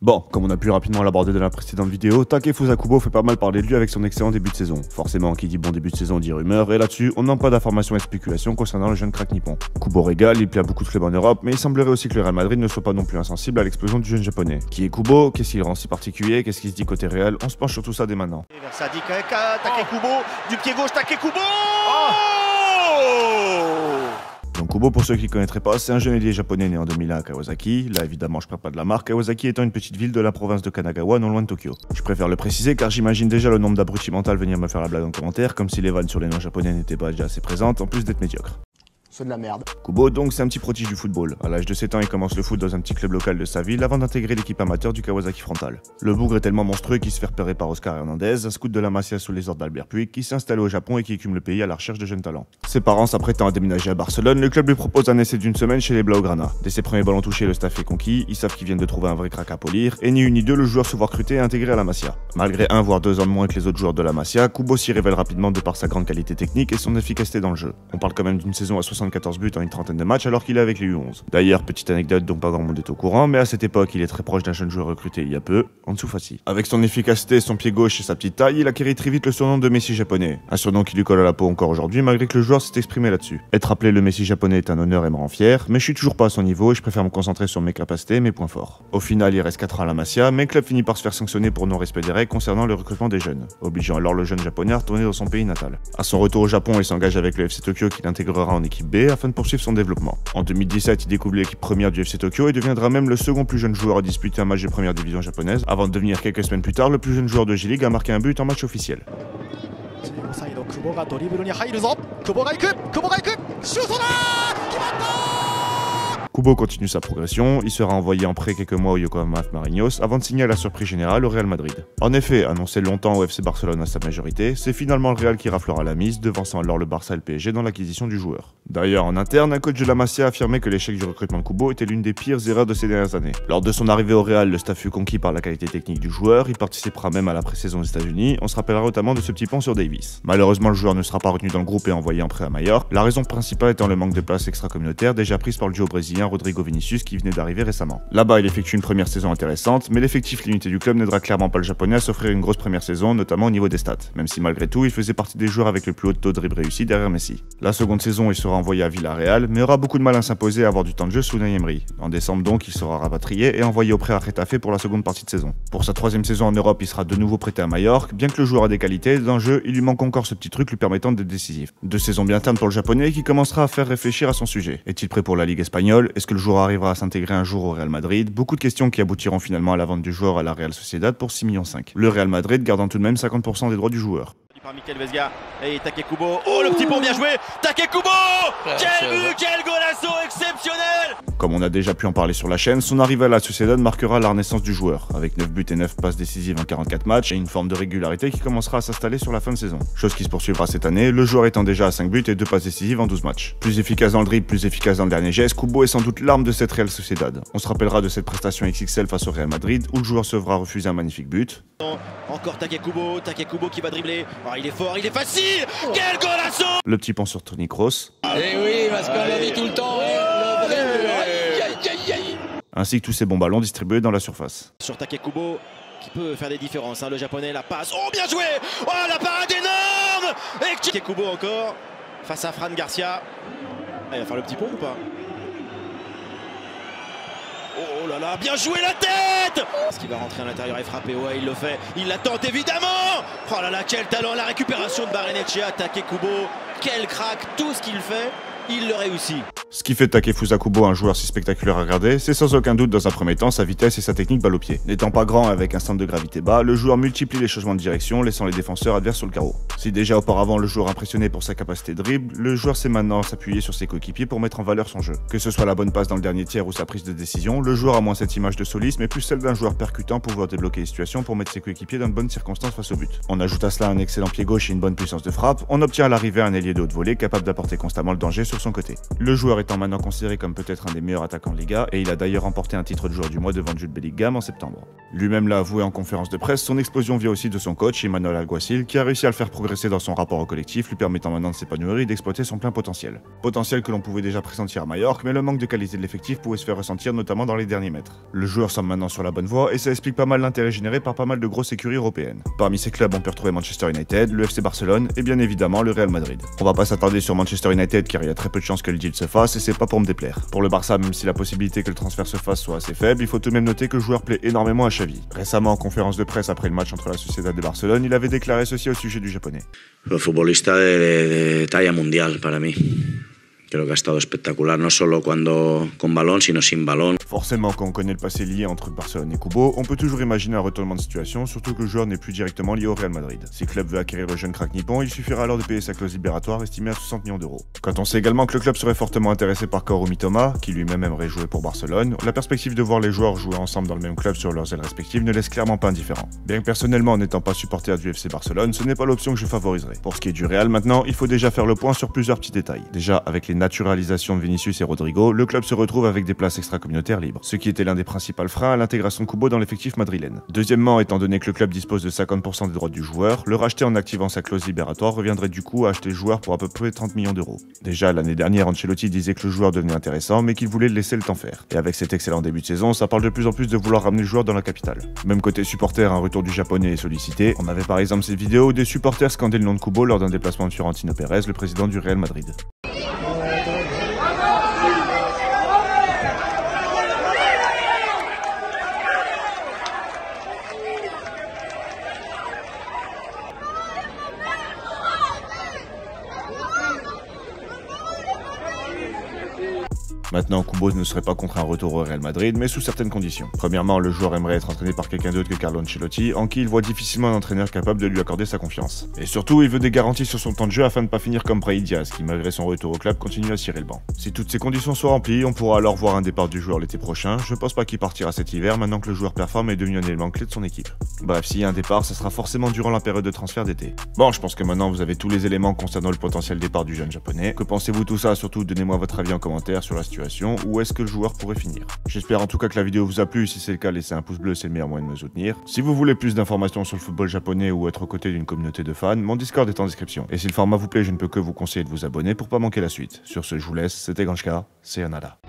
Bon, comme on a pu rapidement l'aborder dans la précédente vidéo, Takefusa Kubo fait pas mal parler de lui avec son excellent début de saison. Forcément, qui dit bon début de saison dit rumeur, et là-dessus, on n'a pas d'informations et spéculations concernant le jeune crack nippon. Kubo régale, il plaît à beaucoup de clubs en Europe, mais il semblerait aussi que le Real Madrid ne soit pas non plus insensible à l'explosion du jeune japonais. Qui est Kubo? Qu'est-ce qu'il rend si particulier? Qu'est-ce qui se dit côté Real? On se penche sur tout ça dès maintenant. Takekubo, du pied gauche, Takekubo. Donc Kubo, pour ceux qui ne connaîtraient pas, c'est un jeune ailier japonais né en 2001 à Kawasaki. Là évidemment je ne parle pas de la marque, Kawasaki étant une petite ville de la province de Kanagawa non loin de Tokyo. Je préfère le préciser car j'imagine déjà le nombre d'abrutis mentaux venir me faire la blague en commentaire, comme si les vannes sur les noms japonais n'étaient pas déjà assez présentes, en plus d'être médiocres. C'est de la merde. Kubo donc c'est un petit prodige du football. À l'âge de 7 ans il commence le foot dans un petit club local de sa ville avant d'intégrer l'équipe amateur du Kawasaki Frontale. Le bougre est tellement monstrueux qu'il se fait repérer par Oscar Hernandez, un scout de la Masia sous les ordres d'Albert Puig qui s'est installé au Japon et qui écume le pays à la recherche de jeunes talents. Ses parents s'apprêtant à déménager à Barcelone, le club lui propose un essai d'une semaine chez les Blaugrana. Dès ses premiers ballons touchés, le staff est conquis, ils savent qu'ils viennent de trouver un vrai crack à polir, et ni une ni deux le joueur se voit recruté et intégré à la Masia. Malgré 1 voire 2 ans de moins que les autres joueurs de la Masia, Kubo s'y révèle rapidement de par sa grande qualité technique et son efficacité dans le jeu. On parle quand même d'une saison à 74 buts en une trentaine de matchs alors qu'il est avec les U11. D'ailleurs, petite anecdote dont pas grand monde est au courant, mais à cette époque il est très proche d'un jeune joueur recruté il y a peu, Ansu Fati. Avec son efficacité, son pied gauche et sa petite taille, il acquérit très vite le surnom de Messi japonais. Un surnom qui lui colle à la peau encore aujourd'hui malgré que le joueur s'est exprimé là-dessus. Être appelé le Messi japonais est un honneur et me rend fier, mais je suis toujours pas à son niveau et je préfère me concentrer sur mes capacités et mes points forts. Au final, il reste 4 ans à la Masia, mais le club finit par se faire sanctionner pour non-respect des règles concernant le recrutement des jeunes, obligeant alors le jeune japonais à retourner dans son pays natal. À son retour au Japon, il s'engage avec le FC Tokyo qu'il intégrera en équipe B afin de poursuivre son développement. En 2017, il découvre l'équipe première du FC Tokyo et deviendra même le second plus jeune joueur à disputer un match de première division japonaise, avant de devenir quelques semaines plus tard le plus jeune joueur de J-League à marquer un but en match officiel. Kubo continue sa progression, il sera envoyé en prêt quelques mois au Yokohama Marinos avant de signer à la surprise générale au Real Madrid. En effet, annoncé longtemps au FC Barcelone à sa majorité, c'est finalement le Real qui raflera la mise, devançant alors le Barça et le PSG dans l'acquisition du joueur. D'ailleurs, en interne, un coach de la Masia affirmait que l'échec du recrutement de Kubo était l'une des pires erreurs de ces dernières années. Lors de son arrivée au Real, le staff fut conquis par la qualité technique du joueur, il participera même à la pré-saison aux États-Unis, on se rappellera notamment de ce petit pont sur Davis. Malheureusement, le joueur ne sera pas retenu dans le groupe et envoyé en prêt à Majorque, la raison principale étant le manque de place extra-communautaire déjà prise par le duo brésilien Rodrigo Vinicius qui venait d'arriver récemment. Là-bas, il effectue une première saison intéressante, mais l'effectif limité du club n'aidera clairement pas le japonais à s'offrir une grosse première saison, notamment au niveau des stats, même si malgré tout, il faisait partie des joueurs avec le plus haut taux de dribble réussi derrière Messi. La seconde saison, il sera envoyé à Villarreal, mais aura beaucoup de mal à s'imposer et à avoir du temps de jeu sous Unai Emery. En décembre donc, il sera rapatrié et envoyé au prêt à Getafe pour la seconde partie de saison. Pour sa troisième saison en Europe, il sera de nouveau prêté à Majorque, bien que le joueur a des qualités, dans le jeu, il lui manque encore ce petit truc lui permettant d'être décisif. 2 saisons bien ternes pour le japonais qui commencera à faire réfléchir à son sujet. Est-il prêt pour la Ligue espagnole? Est-ce que le joueur arrivera à s'intégrer un jour au Real Madrid? Beaucoup de questions qui aboutiront finalement à la vente du joueur à la Real Sociedad pour 6,5 millions. Le Real Madrid gardant tout de même 50% des droits du joueur. Par Mikel Vesga et Takekubo. Oh, le petit pont bien joué. Takekubo. Quel but, quel golasso exceptionnel. Comme on a déjà pu en parler sur la chaîne, son arrivée à la Sociedad marquera la renaissance du joueur, avec 9 buts et 9 passes décisives en 44 matchs et une forme de régularité qui commencera à s'installer sur la fin de saison. Chose qui se poursuivra cette année, le joueur étant déjà à 5 buts et 2 passes décisives en 12 matchs. Plus efficace dans le dribble, plus efficace dans le dernier geste, Kubo est sans doute l'arme de cette Real Sociedad. On se rappellera de cette prestation XXL face au Real Madrid, où le joueur se verra refuser un magnifique but. Encore Takekubo qui va dribbler. Oh, il est fort, il est facile. Quel golasso. Le petit pont sur Toni Kroos. Et oui, parce qu'on l'a dit tout le temps, le dribble. Ainsi que tous ces bons ballons distribués dans la surface. Sur Takekubo, qui peut faire des différences, hein, le japonais, la passe. Oh, bien joué. Oh, la parade énorme. Et Takekubo encore, face à Fran Garcia. Ah, il va faire le petit pont ou pas? Oh là là, bien joué la tête. Est-ce qu'il va rentrer à l'intérieur et frapper? Ouais, il le fait. Il la tente évidemment. Oh là là, quel talent. La récupération de Barrenetxea, Takekubo. Quel crack. Tout ce qu'il fait, il le réussit. Ce qui fait de Takefusa Kubo un joueur si spectaculaire à regarder, c'est sans aucun doute dans un premier temps sa vitesse et sa technique balle au pied. N'étant pas grand et avec un centre de gravité bas, le joueur multiplie les changements de direction, laissant les défenseurs adverses sur le carreau. Si déjà auparavant le joueur impressionnait pour sa capacité de dribble, le joueur sait maintenant s'appuyer sur ses coéquipiers pour mettre en valeur son jeu. Que ce soit la bonne passe dans le dernier tiers ou sa prise de décision, le joueur a moins cette image de Solis mais plus celle d'un joueur percutant pour pouvoir débloquer les situations pour mettre ses coéquipiers dans de bonnes circonstances face au but. On ajoute à cela un excellent pied gauche et une bonne puissance de frappe, on obtient à l'arrivée un ailier de haute volée capable d'apporter constamment le danger sur son côté. Le joueur étant maintenant considéré comme peut-être un des meilleurs attaquants de Liga, et il a d'ailleurs remporté un titre de joueur du mois devant Jude Bellingham en septembre. Lui-même l'a avoué en conférence de presse, son explosion vient aussi de son coach, Emmanuel Alguacil, qui a réussi à le faire progresser dans son rapport au collectif, lui permettant maintenant de s'épanouir et d'exploiter son plein potentiel. Potentiel que l'on pouvait déjà pressentir à Majorque, mais le manque de qualité de l'effectif pouvait se faire ressentir notamment dans les derniers mètres. Le joueur semble maintenant sur la bonne voie et ça explique pas mal l'intérêt généré par pas mal de grosses écuries européennes. Parmi ces clubs, on peut retrouver Manchester United, le FC Barcelone et bien évidemment le Real Madrid. On va pas s'attarder sur Manchester United car il y a très peu de chances que le deal se fasse et c'est pas pour me déplaire. Pour le Barça, même si la possibilité que le transfert se fasse soit assez faible, il faut tout de même noter que le joueur plaît énormément à Xavi. Récemment, en conférence de presse après le match entre la Sociedad de Barcelone, il avait déclaré ceci au sujet du japonais. Un futbolista de talla mundial para mí. Creo que ha estado espectacular, no solo con balón, sino sin balón. Forcément, quand on connaît le passé lié entre Barcelone et Kubo, on peut toujours imaginer un retournement de situation, surtout que le joueur n'est plus directement lié au Real Madrid. Si le club veut acquérir le jeune crack nippon, il suffira alors de payer sa clause libératoire estimée à 60 millions d'euros. Quand on sait également que le club serait fortement intéressé par Kaoru Mitoma, qui lui-même aimerait jouer pour Barcelone, la perspective de voir les joueurs jouer ensemble dans le même club sur leurs ailes respectives ne laisse clairement pas indifférent. Bien que personnellement, n'étant pas supporter du FC Barcelone, ce n'est pas l'option que je favoriserai. Pour ce qui est du Real maintenant, il faut déjà faire le point sur plusieurs petits détails. Déjà, avec les naturalisations de Vinicius et Rodrigo, le club se retrouve avec des places extra-communautaires libres, ce qui était l'un des principaux freins à l'intégration de Kubo dans l'effectif madrilène. Deuxièmement, étant donné que le club dispose de 50% des droits du joueur, le racheter en activant sa clause libératoire reviendrait du coup à acheter le joueur pour à peu près 30 millions d'euros. Déjà, l'année dernière, Ancelotti disait que le joueur devenait intéressant, mais qu'il voulait le laisser le temps faire. Et avec cet excellent début de saison, ça parle de plus en plus de vouloir ramener le joueur dans la capitale. Même côté supporter, un retour du japonais est sollicité. On avait par exemple cette vidéo où des supporters scandaient le nom de Kubo lors d'un déplacement de Florentino Pérez, le président du Real Madrid. Maintenant, Kubo ne serait pas contre un retour au Real Madrid, mais sous certaines conditions. Premièrement, le joueur aimerait être entraîné par quelqu'un d'autre que Carlo Ancelotti, en qui il voit difficilement un entraîneur capable de lui accorder sa confiance. Et surtout, il veut des garanties sur son temps de jeu afin de ne pas finir comme Brahim Diaz, qui malgré son retour au club continue à cirer le banc. Si toutes ces conditions sont remplies, on pourra alors voir un départ du joueur l'été prochain. Je pense pas qu'il partira cet hiver maintenant que le joueur performe et est devenu un élément clé de son équipe. Bref, s'il y a un départ, ça sera forcément durant la période de transfert d'été. Bon, je pense que maintenant vous avez tous les éléments concernant le potentiel départ du jeune japonais. Que pensez-vous de tout ça? Surtout, donnez-moi votre avis en commentaire sur la situation. Où est-ce que le joueur pourrait finir? J'espère en tout cas que la vidéo vous a plu. Si c'est le cas, laissez un pouce bleu, c'est le meilleur moyen de me soutenir. Si vous voulez plus d'informations sur le football japonais ou être aux côtés d'une communauté de fans, mon Discord est en description. Et si le format vous plaît, je ne peux que vous conseiller de vous abonner pour pas manquer la suite. Sur ce, je vous laisse. C'était Ganshka, sayonara.